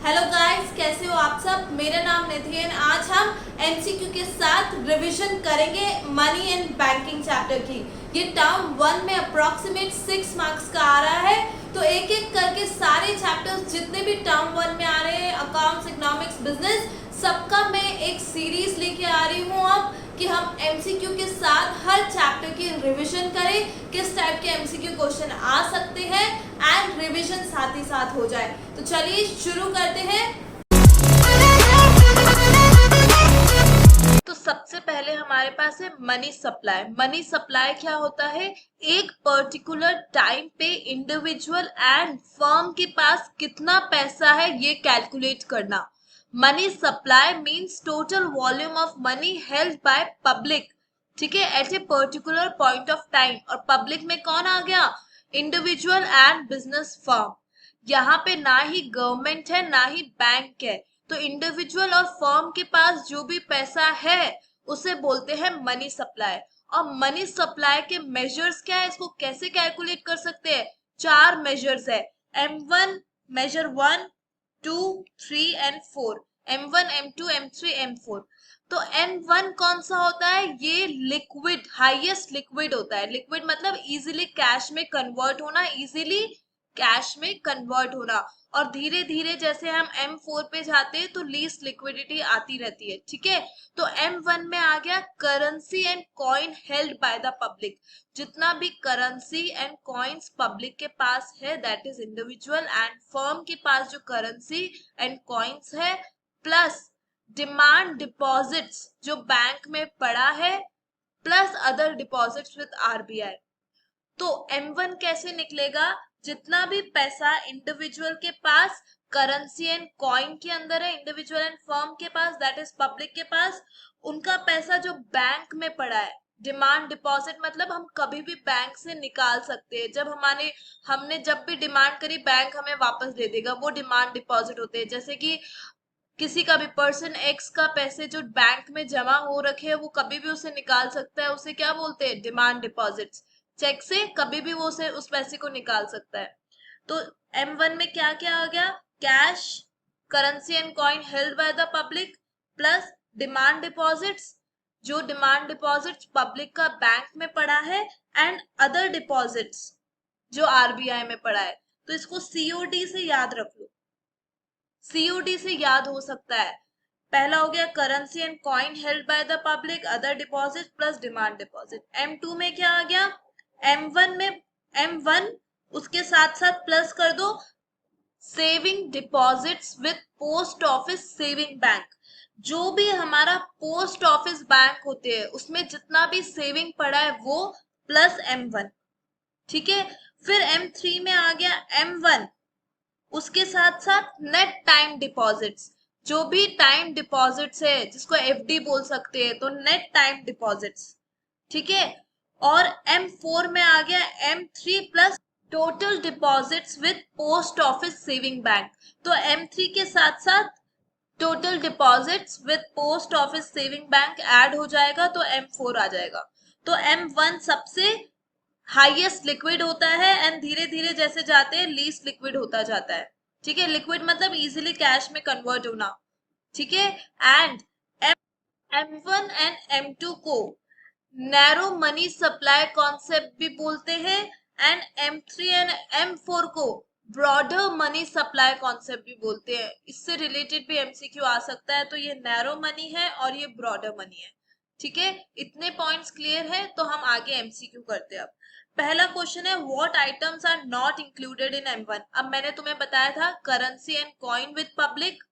Hello guys, कैसे हो आप सब। मेरा नाम निधि है। आज हम एमसीक्यू के साथ रिवीजन करेंगे मनी एंड बैंकिंग चैप्टर की। ये टर्म 1 में अप्रोक्सीमेट 6 मार्क्स का आ रहा है। तो एक एक करके सारे चैप्टर्स जितने भी टर्म 1 में आ रहे हैं, अकाउंट्स, इकोनॉमिक्स, बिजनेस, सबका मैं एक सीरीज लेके आ रही हूँ अब कि हम एमसीक्यू के साथ हर चैप्टर की रिवीजन करें, किस टाइप के एमसीक्यू क्वेश्चन आ सकते हैं एंड रिवीजन साथ ही साथ हो जाए। तो चलिए शुरू करते हैं। तो सबसे पहले हमारे पास है मनी सप्लाई। मनी सप्लाई क्या होता है? एक पर्टिकुलर टाइम पे इंडिविजुअल एंड फर्म के पास कितना पैसा है ये कैलकुलेट करना। Money supply means total volume of money held by public, ठीक है, at a particular point of time. और पब्लिक में कौन आ गया? Individual and business firm. यहाँ पे ना ही गवर्नमेंट है ना ही बैंक है, तो इंडिविजुअल और फर्म के पास जो भी पैसा है उसे बोलते हैं मनी सप्लाई। और मनी सप्लाई के मेजर्स क्या है, इसको कैसे कैलकुलेट कर सकते हैं? चार मेजर्स है। M1, major 1, 2, 3 and 4। M1, M2, M3, M4। तो M1 कौन सा होता है? ये लिक्विड, हाईएस्ट लिक्विड होता है। लिक्विड मतलब इजीली कैश में कन्वर्ट होना, इजीली कैश में कन्वर्ट होना। और धीरे धीरे जैसे हम M4 पे जाते हैं तो लीस्ट लिक्विडिटी आती रहती है, ठीक है। तो M1 में आ गया currency and coin held by the public. जितना भी करेंसी एंड कॉइन्स पब्लिक के पास है, that is individual and firm के पास जो करेंसी एंड कॉइन्स है, प्लस डिमांड डिपॉजिट्स जो बैंक में पड़ा है, plus other deposits with RBI. तो M1 कैसे निकलेगा? जितना भी पैसा इंडिविजुअल के पास करेंसी एंड कॉइन के अंदर है, इंडिविजुअल एंड फर्म के पास, दैट इज पब्लिक के पास, उनका पैसा जो बैंक में पड़ा है। डिमांड डिपॉजिट मतलब हम कभी भी बैंक से निकाल सकते हैं। जब हमने जब भी डिमांड करी, बैंक हमें वापस दे देगा, वो डिमांड डिपॉजिट होते हैं। जैसे कि किसी का भी पर्सन एक्स का पैसे जो बैंक में जमा हो रखे हैं, वो कभी भी उसे निकाल सकता है, उसे क्या बोलते हैं? Demand deposits. चेक से कभी भी वो उसे उस पैसे को निकाल सकता है। तो M1 में क्या क्या आ गया? Cash, currency and coin held by the public, plus demand deposits, जो डिमांड डिपॉजिट्स पब्लिक का बैंक में पड़ा है, एंड अदर डिपॉजिट्स जो आरबीआई में पड़ा है। तो इसको सीओडी से याद रख लो। सीओडी से याद हो सकता है। पहला हो गया currency and coin held by the public, other deposit plus demand deposit. M2 में क्या आ गया? M1 में M1 उसके साथ साथ प्लस कर दो saving deposits with post office saving bank. जो भी हमारा पोस्ट ऑफिस बैंक होते हैं उसमें जितना भी सेविंग पड़ा है वो, प्लस M1, ठीक है। फिर M3 में आ गया M1, उसके साथ साथ नेट टाइम डिपॉजिट्स, जो भी टाइम डिपॉजिट्स है जिसको एफडी बोल सकते हैं, तो नेट टाइम डिपॉजिट्स, ठीक है। और M4 में आ गया M3 plus total deposits with post office saving bank. तो M3 के साथ साथ total deposits with post office saving bank add हो जाएगा, तो M4 आ जाएगा। तो M1 सबसे हाईएस्ट लिक्विड होता है एंड धीरे धीरे जैसे जाते हैं लीस्ट लिक्विड होता जाता है, ठीक है। लिक्विड मतलब इजीली कैश में कन्वर्ट होना, ठीक है। एंड M1 एंड M2 को नैरो मनी सप्लाई कॉन्सेप्ट भी बोलते हैं, एंड M3 एंड M4 को ब्रॉडर मनी सप्लाई कॉन्सेप्ट भी बोलते हैं। इससे रिलेटेड भी एमसीक्यू आ सकता है। तो ये नैरो मनी है और ये ब्रॉडर मनी है, ठीक है। इतने पॉइंट्स क्लियर है, तो हम आगे एमसीक्यू करते हैं। अब पहला क्वेश्चन है, what items are not included in M1। अब मैंने तुम्हें बताया था currency and coin with public,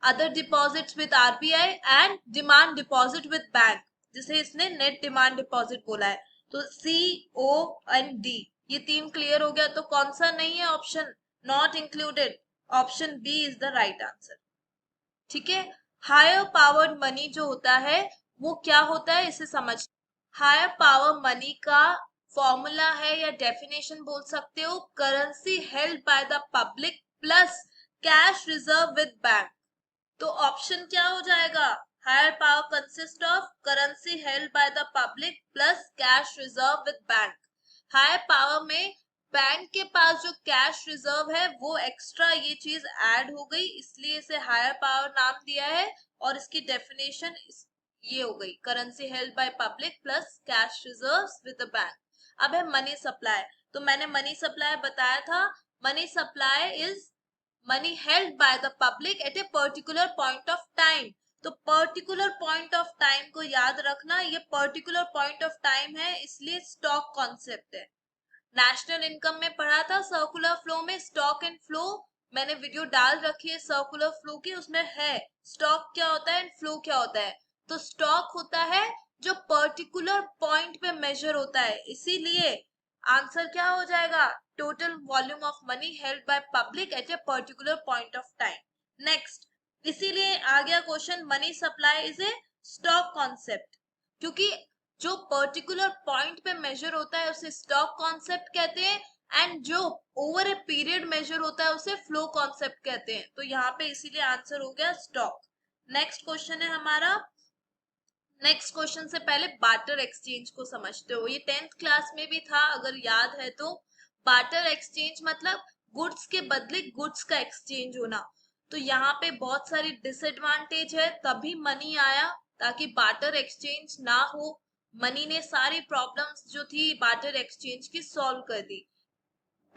other deposits with RBI and demand deposit with bank, जिसे इसने नेट डिमांड डिपॉजिट बोला है। तो C, O एंड D, ये तीन क्लियर हो गया। तो कौन सा नहीं है option not included? Option B is the right answer, ठीक है। हायर पावर्ड मनी जो होता है वो क्या होता है, इसे समझ। हायर पावर मनी का फॉर्मूला है या डेफिनेशन बोल सकते हो, currency held by the public plus cash reserve with bank. तो ऑप्शन क्या हो जाएगा? Higher power consist of currency held by the public plus cash reserve with bank. Higher power में बैंक के पास जो कैश रिजर्व है वो एक्स्ट्रा ये चीज ऐड हो गई, इसलिए इसे हायर पावर नाम दिया है। और इसकी डेफिनेशन ये हो गई, currency held by public plus cash reserves with the bank. अब है मनी सप्लाई। तो मैंने मनी सप्लाई बताया था, money supply is money held by the public at a particular point of time. तो पर्टिकुलर पॉइंट ऑफ टाइम को याद रखना, ये पर्टिकुलर पॉइंट ऑफ टाइम है, इसलिए स्टॉक कॉन्सेप्ट है। नेशनल इनकम में पढ़ा था सर्कुलर फ्लो में स्टॉक एंड फ्लो, मैंने वीडियो डाल रखी है सर्कुलर फ्लो की, उसमें है स्टॉक क्या होता है एंड फ्लो क्या होता है। तो स्टॉक होता है जो पर्टिकुलर पॉइंट पे मेजर होता है, इसीलिए आंसर क्या हो जाएगा, total volume of money held by public at a particular point of time. Next, इसीलिए आ गया question, money supply is a stock concept, क्योंकि जो पर्टिकुलर पॉइंट पे मेजर होता है उसे स्टॉक कॉन्सेप्ट कहते हैं, एंड जो ओवर ए पीरियड मेजर होता है उसे फ्लो कॉन्सेप्ट कहते हैं। तो यहाँ पे इसीलिए आंसर हो गया स्टॉक। नेक्स्ट क्वेश्चन है हमारा, नेक्स्ट क्वेश्चन से पहले बार्टर एक्सचेंज को समझते हो, ये 10th क्लास में भी था अगर याद है तो। बार्टर एक्सचेंज मतलब गुड्स के बदले गुड्स का एक्सचेंज होना। तो यहाँ पे बहुत सारी डिसएडवांटेज है, तभी मनी आया ताकि बार्टर एक्सचेंज ना हो। मनी ने सारी प्रॉब्लम्स जो थी बार्टर एक्सचेंज की सॉल्व कर दी।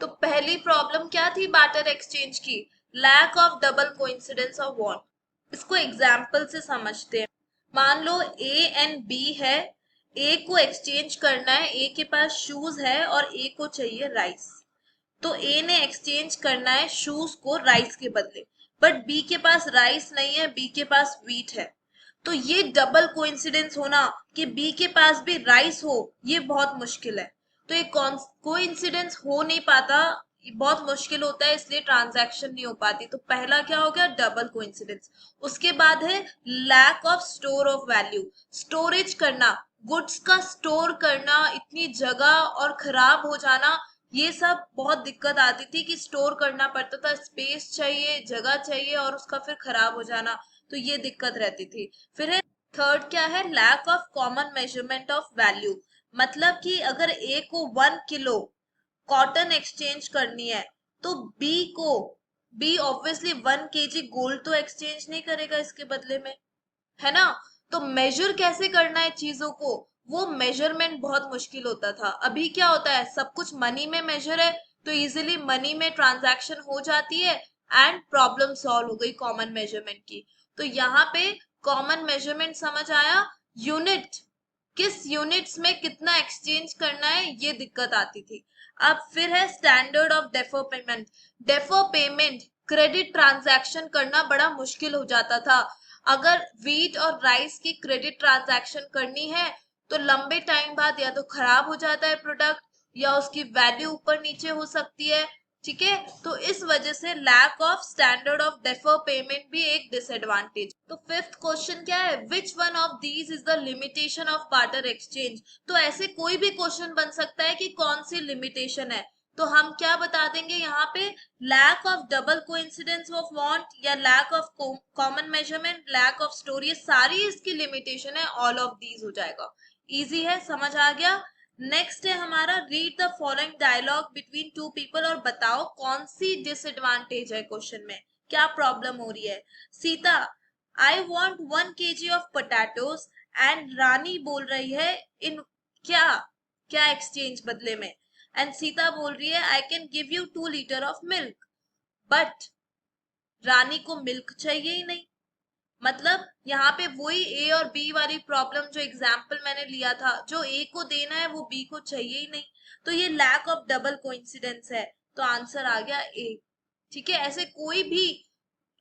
तो पहली प्रॉब्लम क्या थी बार्टर एक्सचेंज की, lack of double coincidence of want. इसको एग्जाम्पल से समझते हैं। मान लो ए एंड बी है, ए को एक्सचेंज करना है, ए के पास शूज है और ए को चाहिए राइस। तो ए ने एक्सचेंज करना है शूज को राइस के बदले, बट बी के पास राइस नहीं है, बी के पास व्हीट है। तो ये डबल कोइंसिडेंस होना कि बी के पास भी राइस हो, ये बहुत मुश्किल है। तो ये कोइंसिडेंस हो नहीं पाता, ये बहुत मुश्किल होता है, इसलिए ट्रांजैक्शन नहीं हो पाती। तो पहला क्या हो गया, डबल कोइंसिडेंस। उसके बाद है lack of store of value, storage करना, गुड्स का स्टोर करना, इतनी जगह और खराब हो जाना, ये सब बहुत दिक्कत आती थी कि स्टोर करना पड़ता था, स्पेस चाहिए, जगह चाहिए, और उसका फिर खराब हो जाना, तो ये दिक्कत रहती थी। फिर है थर्ड क्या है, lack of common measurement of value, मतलब कि अगर ए को 1 किलो कॉटन एक्सचेंज करनी है तो बी ऑब्वियसली 1 kg गोल्ड तो एक्सचेंज नहीं करेगा इसके बदले में, है ना। तो मेजर कैसे करना है चीजों को, वो मेजरमेंट बहुत मुश्किल होता था। अभी क्या होता है, सब कुछ मनी में मेजर है, तो इजीली मनी में ट्रांजैक्शन हो जाती है एंड प्रॉब्लम सॉल्व हो गई कॉमन मेजरमेंट की। तो यहाँ पे कॉमन मेजरमेंट समझ आया, यूनिट, किस यूनिट्स में कितना एक्सचेंज करना है, ये दिक्कत आती थी। अब फिर है standard of defer payment. Defer payment, credit transaction करना बड़ा मुश्किल हो जाता था। अगर व्हीट और राइस की क्रेडिट ट्रांजैक्शन करनी है तो लंबे टाइम बाद या तो खराब हो जाता है प्रोडक्ट, या उसकी वैल्यू ऊपर नीचे हो सकती है, ठीक है। तो इस वजह से lack of standard of defer payment भी एक डिसएडवांटेज। तो फिफ्थ क्वेश्चन क्या है, which one of these is the limitation of barter exchange. तो ऐसे कोई भी क्वेश्चन बन सकता है कि कौन सी लिमिटेशन है, तो हम क्या बता देंगे यहाँ पे, lack of double coincidence of want, या lack of common measurement, lack of store, ये सारी इसकी लिमिटेशन है, ऑल ऑफ दीज हो जाएगा। इजी है, समझ आ गया। नेक्स्ट है हमारा, read the following dialogue between two people और बताओ कौन सी डिसएडवांटेज है क्वेश्चन में, क्या प्रॉब्लम हो रही है। Sita, I want 1 kg of potatoes, and Rani बोल रही है इन क्या क्या एक्सचेंज बदले में, एंड सीता बोल रही है I can give you 2 litre of milk, but Rani को मिल्क चाहिए ही नहीं। मतलब यहाँ पे वही ए और बी वाली प्रॉब्लम जो एग्जाम्पल मैंने लिया था, जो ए को देना है वो बी को चाहिए ही नहीं, तो ये लैक ऑफ डबल कोइंसिडेंस है। तो आंसर आ गया ए, ठीक है। ऐसे कोई भी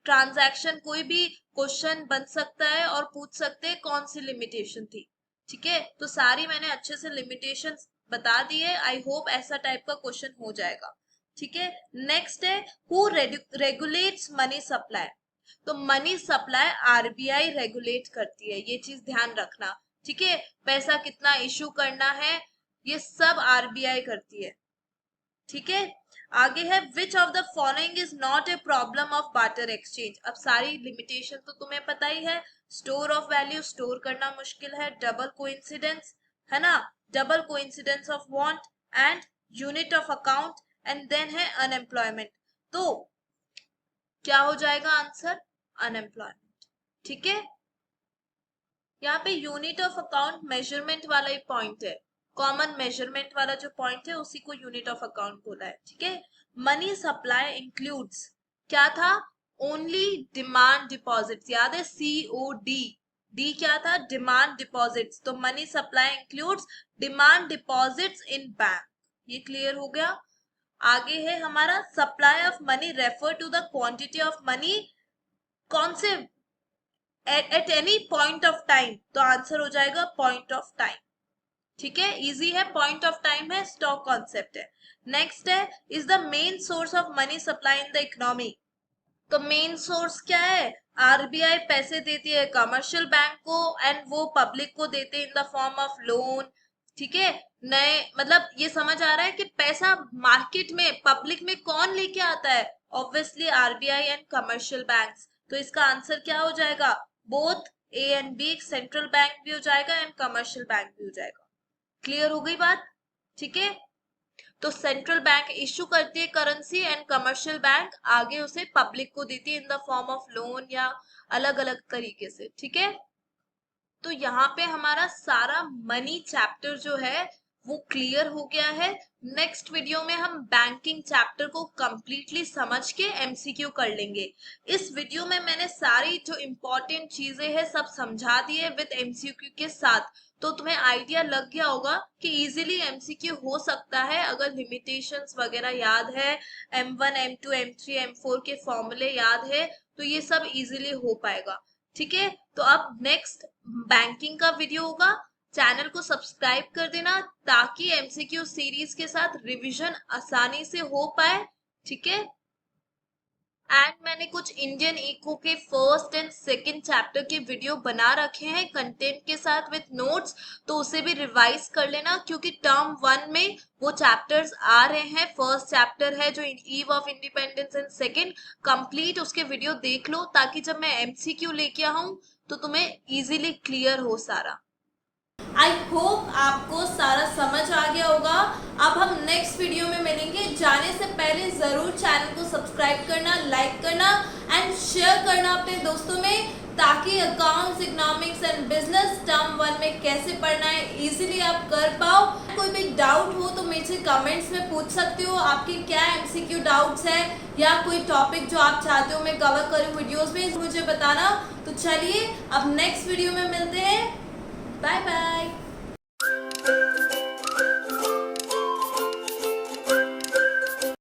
ट्रांजैक्शन, कोई भी क्वेश्चन बन सकता है और पूछ सकते हैं कौन सी लिमिटेशन थी, ठीक है। तो सारी मैंने अच्छे से लिमिटेशन बता दी है, आई होप ऐसा टाइप का क्वेश्चन हो जाएगा, ठीक है। नेक्स्ट है, हु रेगुलेट्स मनी सप्लाई। तो मनी सप्लाई आरबीआई रेगुलेट करती है, ये चीज ध्यान रखना, ठीक है। पैसा कितना इशू करना है ये सब आरबीआई करती है, ठीक है। आगे है, which of the following is not a problem of barter exchange. अब सारी लिमिटेशन तो तुम्हें पता ही है, स्टोर ऑफ वैल्यू, स्टोर करना मुश्किल है, डबल कोइंसिडेंस, है ना, double coincidence of want, and unit of account, and then है अनएम्प्लॉयमेंट। तो क्या हो जाएगा आंसर? अनएम्प्लॉयमेंट। ठीक है, यहाँ पे यूनिट ऑफ अकाउंट मेजरमेंट वाला ही पॉइंट है, कॉमन मेजरमेंट वाला जो पॉइंट है उसी को यूनिट ऑफ अकाउंट बोला है। ठीक है, मनी सप्लाई इंक्लूड्स क्या था? Only demand deposits. याद है COD, डी क्या था? Demand deposits. तो money supply includes demand deposits in bank. ये क्लियर हो गया। आगे है हमारा supply of money refer to the quantity of money, कौन से? At any point of time. तो आंसर हो जाएगा पॉइंट ऑफ टाइम। ठीक है, इजी है, पॉइंट ऑफ टाइम है, स्टॉक कॉन्सेप्ट है। नेक्स्ट है is the main source of money supply in the economy. तो मेन सोर्स क्या है? RBI पैसे देती है कमर्शियल बैंक को एंड वो पब्लिक को देते हैं in the form of loan. ठीक है, नए मतलब ये समझ आ रहा है कि पैसा मार्केट में पब्लिक में कौन लेके आता है? Obviously RBI and commercial banks. तो इसका आंसर क्या हो जाएगा? Both A and B, central bank भी हो जाएगा एंड कमर्शियल बैंक भी हो जाएगा। क्लियर हो गई बात? ठीक है, तो सेंट्रल बैंक इश्यू करती है करेंसी एंड कमर्शियल बैंक आगे उसे पब्लिक को देती है in the form of loan या अलग अलग तरीके से। ठीक है, तो यहाँ पे हमारा सारा मनी चैप्टर जो है वो क्लियर हो गया है। नेक्स्ट वीडियो में हम बैंकिंग चैप्टर को कंप्लीटली समझ के MCQ कर लेंगे। इस वीडियो में मैंने सारी जो इम्पोर्टेंट चीजें हैं सब समझा दी है विद MCQ के साथ। तो तुम्हें आइडिया लग गया होगा कि इजीली MCQ हो सकता है अगर लिमिटेशंस वगैरह याद है, M1 M2 M3 M4 के फॉर्मूले याद है तो ये सब इजीली हो पाएगा। ठीक है, तो अब नेक्स्ट बैंकिंग का वीडियो होगा। चैनल को सब्सक्राइब कर देना ताकि MCQ सीरीज के साथ रिवीजन आसानी से हो पाए। ठीक है, एंड मैंने कुछ इंडियन इको के फर्स्ट एंड सेकंड चैप्टर के वीडियो बना रखे हैं कंटेंट के साथ विद नोट्स, तो उसे भी रिवाइज कर लेना क्योंकि टर्म 1 में वो चैप्टर्स आ रहे हैं। फर्स्ट चैप्टर है जो eve of independence and second complete, उसके वीडियो देख लो ताकि जब मैं MCQ लेके आऊं तो तुम्हें इजीली क्लियर हो सारा। आई होप आपको सारा समझ आ गया होगा। अब हम नेक्स्ट वीडियो में मिलेंगे। जाने से पहले जरूर चैनल को सब्सक्राइब करना, लाइक करना एंड शेयर करना अपने दोस्तों में ताकि accounts, economics and business term 1 में कैसे पढ़ना है इजीली आप कर पाओ। कोई भी डाउट हो तो मुझसे कमेंट्स में पूछ सकते हो आपके क्या MCQ डाउट्स है या कोई टॉपिक जो आप चाहते हो मैं कवर करूँ वीडियोस में, मुझे बताना। तो चलिए अब नेक्स्ट वीडियो में मिलते हैं। Bye bye.